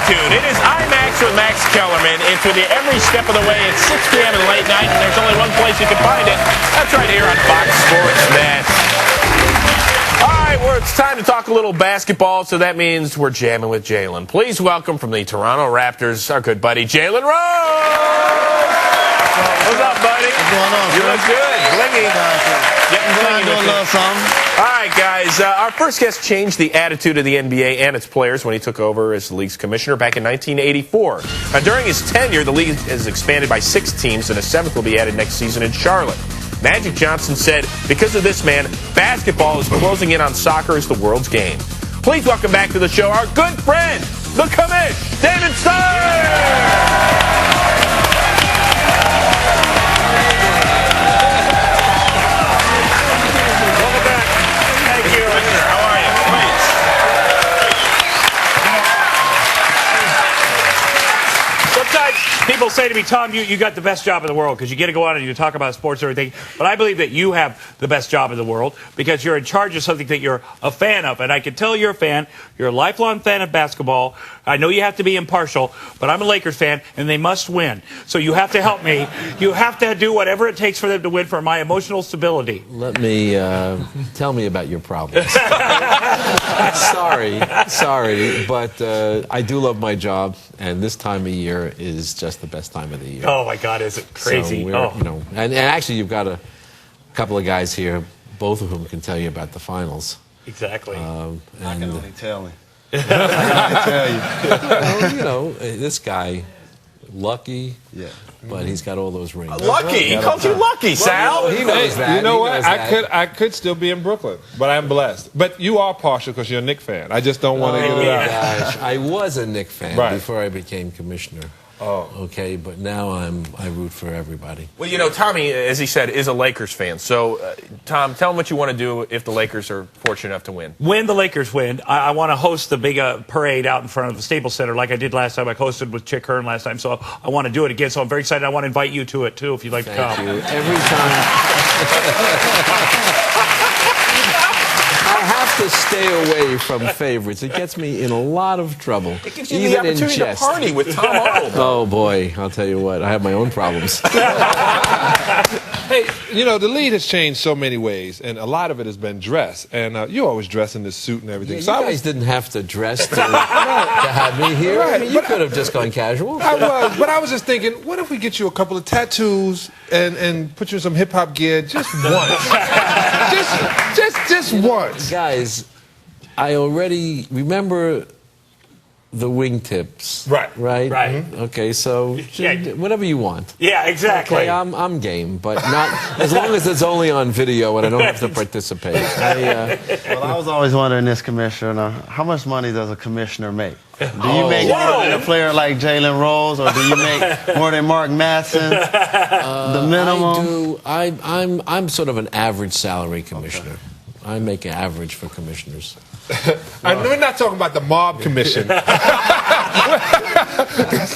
Attitude. It is IMAX with Max Kellerman. It's with you every step of the way at 6 p.m. and late night, and there's only one place you can find it. That's right here on Fox Sports Net. All right, it's time to talk a little basketball, so that means we're jamming with Jalen. Please welcome from the Toronto Raptors, our good buddy, Jalen Rose! What's up, buddy? What's going on? You look good. Blingy. Getting blingy. Doing a little something. All right, guys. Our first guest changed the attitude of the NBA and its players when he took over as the league's commissioner back in 1984. During his tenure, the league has expanded by 6 teams, and a 7th will be added next season in Charlotte. Magic Johnson said, because of this man, basketball is closing in on soccer as the world's game. Please welcome back to the show our good friend, the commish, David Stein! People say to me, Tom, you got the best job in the world because you get to go out and you talk about sports and everything. But I believe that you have the best job in the world because you're in charge of something that you're a fan of. And I can tell you're a fan. You're a lifelong fan of basketball. I know you have to be impartial, but I'm a Lakers fan, and they must win. So you have to help me. You have to do whatever it takes for them to win for my emotional stability. Let me tell me about your problems. sorry, but I do love my job, and this time of year is just the best time of the year. Oh my God, is it crazy? So and actually, you've got a couple of guys here, both of whom can tell you about the finals. Exactly. I can only tell him. Well, this guy, lucky. Yeah. But he's got all those rings. Lucky? He calls you lucky, Sal. He knows that. You know what? I could still be in Brooklyn, but I'm blessed. But you are partial because you're a Knicks fan. I just don't want to get it out. Gosh, I was a Knicks fan before I became commissioner. Oh. Okay, but now I root for everybody. Well, Tommy, as he said, is a Lakers fan. So, Tom, tell him what you want to do if the Lakers are fortunate enough to win. When the Lakers win, I want to host the big parade out in front of the Staples Center like I did last time. I hosted with Chick Hearn last time, so I want to do it again. So I'm very excited. I want to invite you to it, too, if you'd like to come. Thank you. Every time... I have to stay away from favorites. It gets me in a lot of trouble. It gives you the opportunity to party with Tom Arnold. Oh, boy. I'll tell you what. I have my own problems. Hey, the lead has changed so many ways, and a lot of it has been dress. And you always dress in this suit and everything. Yeah, so you guys didn't have to dress to have me here. Right, I mean, you could have just gone casual. I was, but I was just thinking, what if we get you a couple of tattoos and put you in some hip-hop gear just once? just once. Guys, I already remember the wingtips. Right. Right. Okay, so whatever you want. Yeah, exactly. Okay, I'm game, but not as long as it's only on video and I don't have to participate. Well, I was always wondering this, Commissioner, how much money does a commissioner make? Do you make more than a player like Jalen Rose, or do you make more than Mark Madsen? The minimum? I'm sort of an average salary commissioner. Okay. I make an average for commissioners. We're not talking about the mob commission.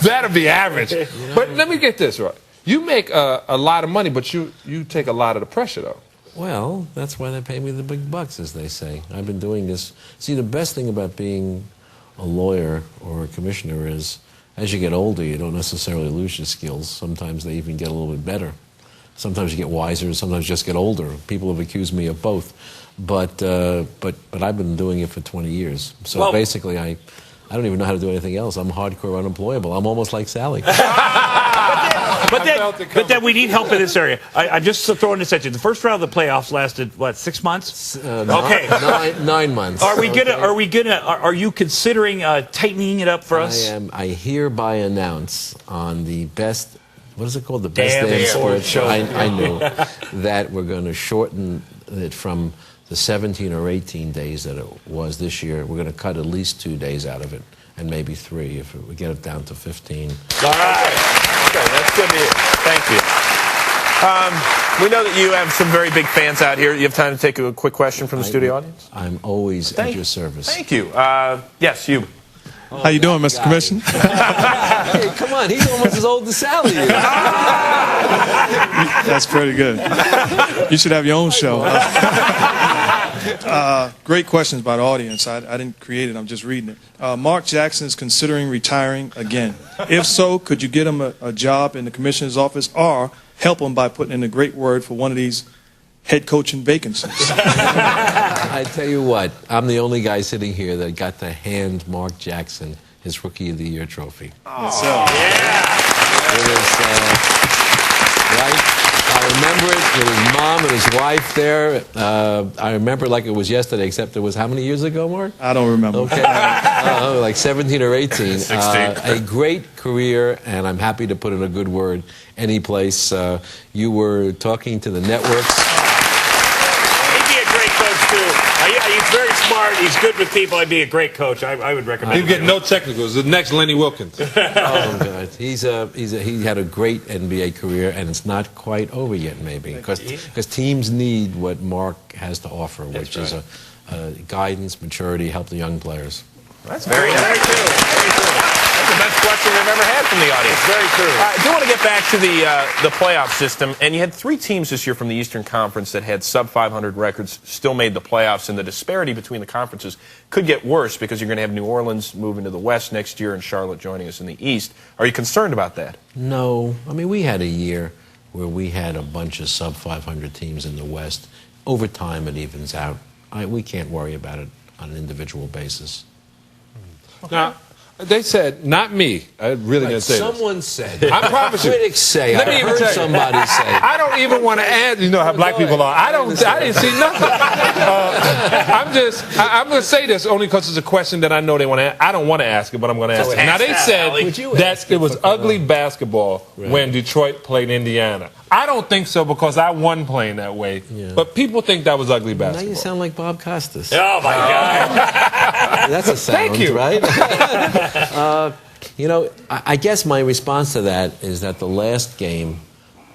That'll be average. But let me get this right. You make a lot of money, but you take a lot of the pressure, though. Well, that's why they pay me the big bucks, as they say. I've been doing this. See, the best thing about being a lawyer or a commissioner is, as you get older, you don't necessarily lose your skills. Sometimes they even get a little bit better. Sometimes you get wiser, sometimes you just get older. People have accused me of both. But I've been doing it for 20 years. So basically, I don't even know how to do anything else. I'm hardcore unemployable. I'm almost like Sally. But then we need help in this area. I'm just throwing this at you. The first round of the playoffs lasted, what, 6 months? Okay. 9 months. Are you considering tightening it up for us? I hereby announce on the best, what is it called? The Best Damn Sports Show. I know that we're going to shorten it from the 17 or 18 days that it was this year. We're going to cut at least 2 days out of it, and maybe 3 if we get it down to 15. All right. Okay, that's good to hear. Thank you. We know that you have some very big fans out here. You have time to take a quick question from the studio audience? I'm always at your service. Thank you. Yes, you. How you doing, Mr. Commissioner? Hey, come on. He's almost as old as Sally is. That's pretty good. You should have your own show. Great questions by the audience. I didn't create it. I'm just reading it. Mark Jackson is considering retiring again. If so, could you get him a job in the commissioner's office or help him by putting in a great word for one of these head coaching vacancies? I tell you what, I'm the only guy sitting here that got to hand Mark Jackson his Rookie of the Year trophy. Yes, sir. Yeah. It was, right? I remember it with his mom and his wife there. I remember it like it was yesterday, except it was how many years ago, Mark? I don't remember. Okay, like 17 or 18. 16. A great career, and I'm happy to put in a good word any place. You were talking to the networks. He'd be a great coach, too. He's very smart. He's good with people. I'd be a great coach. I would recommend You get no technicals. The next Lenny Wilkins. Oh, God. He had a great NBA career, and it's not quite over yet, maybe, because teams need what Mark has to offer, which is a guidance, maturity, help the young players. That's very true. Very true. That's the best question we've ever had from the audience. Very true. I do want to get back to the playoff system. And you had 3 teams this year from the Eastern Conference that had sub-500 records, still made the playoffs. And the disparity between the conferences could get worse because you're going to have New Orleans moving to the West next year and Charlotte joining us in the East. Are you concerned about that? No. I mean, we had a year where we had a bunch of sub-500 teams in the West. Over time, it evens out. We can't worry about it on an individual basis. Now, they said, not me. I really didn't say Someone this. said. I promise you. Critics say. Let me I even heard tell you. somebody say. I don't even want to ask. You know how black people are. I didn't see nothing. I'm going to say this only because it's a question that I know they want to. I don't want to ask it, but I'm going to ask it. Now they said that it was ugly basketball when Detroit played Indiana. I don't think so because I won playing that way. Yeah. But people think that was ugly basketball. Now you sound like Bob Costas. Oh, my God. That's a sound, Thank you. right? I guess my response to that is that the last game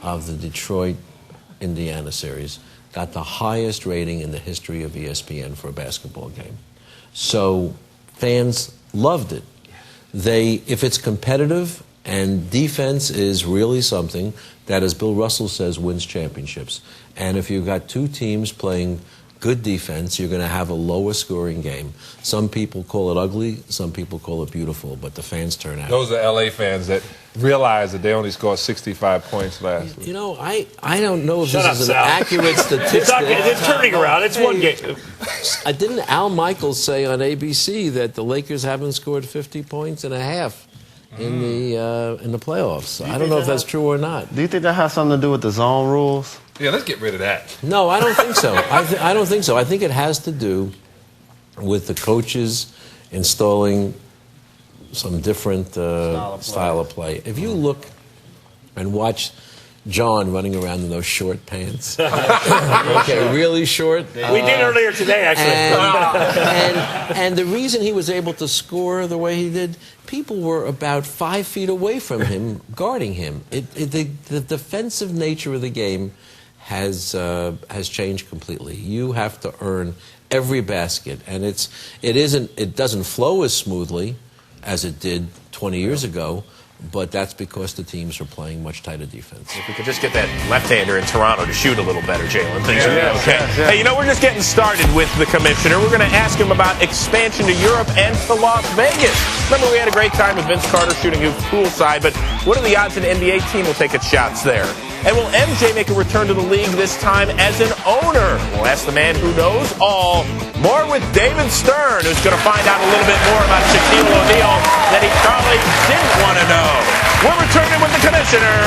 of the Detroit-Indiana series got the highest rating in the history of ESPN for a basketball game. So fans loved it. If it's competitive and defense is really something that, as Bill Russell says, wins championships. And if you've got 2 teams playing good defense, you're going to have a lower scoring game. Some people call it ugly, some people call it beautiful, but the fans turn out. Those are LA fans that realize that they only scored 65 points last week. You know, I don't know if Shut this up, is an Sal. accurate statistic. It's turning around. It's one game. Didn't Al Michaels say on ABC that the Lakers haven't scored 50 points and a half in the playoffs? I don't know if that's true or not. Do you think that has something to do with the zone rules? Yeah, let's get rid of that. No, I don't think so. I don't think so. I think it has to do with the coaches installing some different style of play. If you look and watch John running around in those short pants, okay, really short. We did earlier today, actually. And the reason he was able to score the way he did, people were about 5 feet away from him, guarding him. The defensive nature of the game has changed completely. You have to earn every basket, and it doesn't flow as smoothly as it did 20 years ago. But that's because the teams are playing much tighter defense. If we could just get that left-hander in Toronto to shoot a little better, Jalen, things would be okay. Hey, we're just getting started with the commissioner. We're going to ask him about expansion to Europe and to Las Vegas. Remember, we had a great time with Vince Carter shooting hoops poolside, but what are the odds an NBA team will take its shots there? And will MJ make a return to the league this time as an owner? We'll ask the man who knows all. More with David Stern, who's going to find out a little bit more about Shaquille O'Neal that he probably didn't want to know. We're returning with the commissioner